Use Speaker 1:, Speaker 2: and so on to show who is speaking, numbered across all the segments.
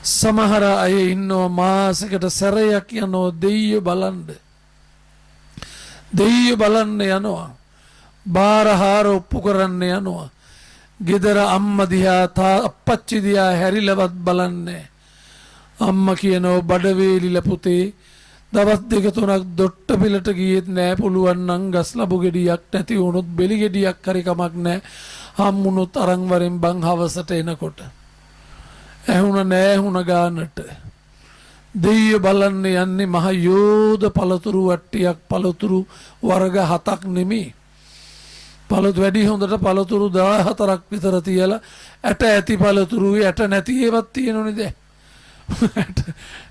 Speaker 1: සමහර අය ඉන්නවා මාසෙකට සැරයක් යනවා දෙයියෝ බලන්න. දෙයියෝ බලන්න යනවා. බාරහාර ඔප්පු කරන්න යනවා. ගෙදර අම්මා දිහා අප්පච්චි දිහා හැරිලවත් බලන්නේ. අම්මා කියනවා බඩවේලිල පුතේ දවස් දෙක තුනක් දොට්ට පිලට ගියෙත් නෑ පුළුවන් නම් ගස් ලබු ගෙඩියක් නැති වුණොත් බෙලි ගෙඩියක් හරි කමක් නෑ හම්මුණොත් අරන් වරෙන් බං හවසට එනකොට. ඇහුණ නෑ හුණ ගානට. දෙයියෝ බලන්න යන්නේ මහ යෝධ පළතුරු වට්ටියක් පළතුරු වර්ග 7ක් නෙමෙයි. පළතු වැඩි හොඳට පළතුරු 14ක් විතර තියලා ඇට ඇති පළතුරුයි ඇට නැති ඒවත් තියෙනවනේ දැන්.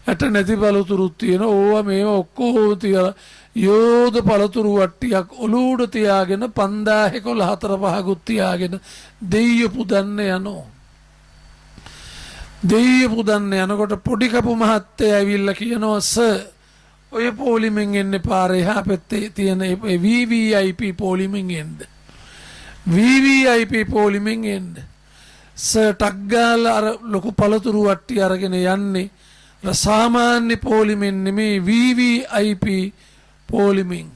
Speaker 1: ඇට නැති පළතුරුත් තියෙන ඕවා මේවා ඔක්කොම තියලා යෝධ පළතුරු වට්ටියක් ඔලුවට තියාගෙන 5011 5කුත් තියාගෙන දෙයියෝ පුදන්න යනවා. දෙයියෝ පුදන්න යනකොට පොඩි කපු මහත්තයා ඇවිල්ලා කියනවා සර් ඔය පොලිමෙන් එන්නේ පාරේ එහා පැත්තේ තියෙන VVIP පොලිමෙන් එන්න. VVIP පොලිමෙන් එන්න. සර් ටක් ගාලා අර ලොකු පළතුරු වට්ටි අරගෙන යන්නේ සාමාන්‍ය පොලිමෙන් නෙමෙයි VVIP පොලිමෙන්.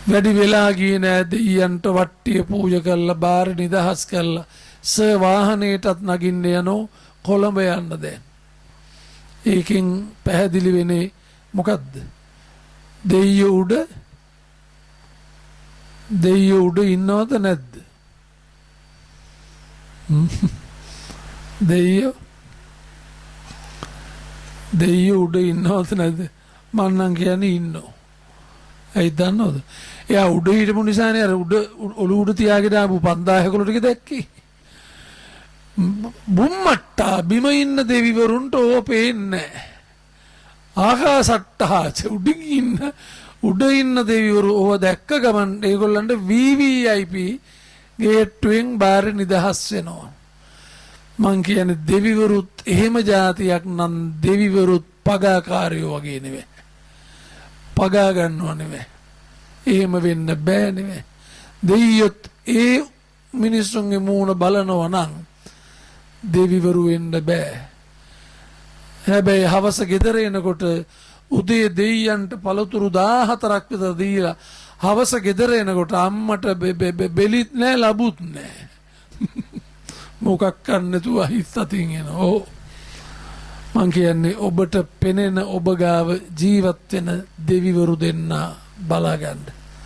Speaker 1: වැඩි වෙලා ගියේ නෑ දෙයියන්ට වට්ටිය පූජා කරලා බාර නිදහස් කරලා සර් වාහනේටත් නගින්න යනෝ කොළඹ යන්න දැන්. ඒකෙන් පැහැදිලි වෙන්නේ මොකද්ද? දෙයියෝ උඩ ඉන්නවද නැද්ද? දෙයියෝ උඩ ඉන්නවද නැද්ද? මං නම් කියන්නේ ඉන්නෝ. ඇයි දන්නවද? එයා උඩ හිටපු නිසානේ අර උඩ ඔලුව උඩ තියාගෙන ආපු 5000 ටික දැක්කේ. බුම්මට්ටා බිම ඉන්න දෙවිවරුන්ට ඕව පේන්නේ නැහැ. ආකාසට්ටාච උඩ ඉන්න දෙවිවරු ඕව දැක්ක ගමන් ඒගොල්ලන්ට VVIP ගේට්ටුවෙන් බාර නිදහස් වෙනවා. මං කියන්නේ දෙවිවරුත් එහෙම જાතියක් නම් දෙවිවරුත් පගාකාරයෝ වගේ නෙවෙයි. පගා ගන්නව නෙවෙයි. එහෙම වෙන්න බෑ නෙවෙයි. දෙයියොත් ඒ මිනිස්සුන්ගේ මූණ බලනවා නම් දෙවිවරු වෙන්න බෑ. හැබැයි හවස ගෙදර එනකොට උදේ දෙයියන්ට පළතුරු 14ක් විතර දීලා හවස ගෙදර එනකොට අම්මට බෙලිත් නෑ ලබුත් නෑ. මොකක් කරන්න නැතුව හිස් අතින් එනවා. මං කියන්නේ ඔබට පෙනෙන ඔබ ගාව ජීවත් වෙන දෙවිවරු දෙන්න බලාගන්න.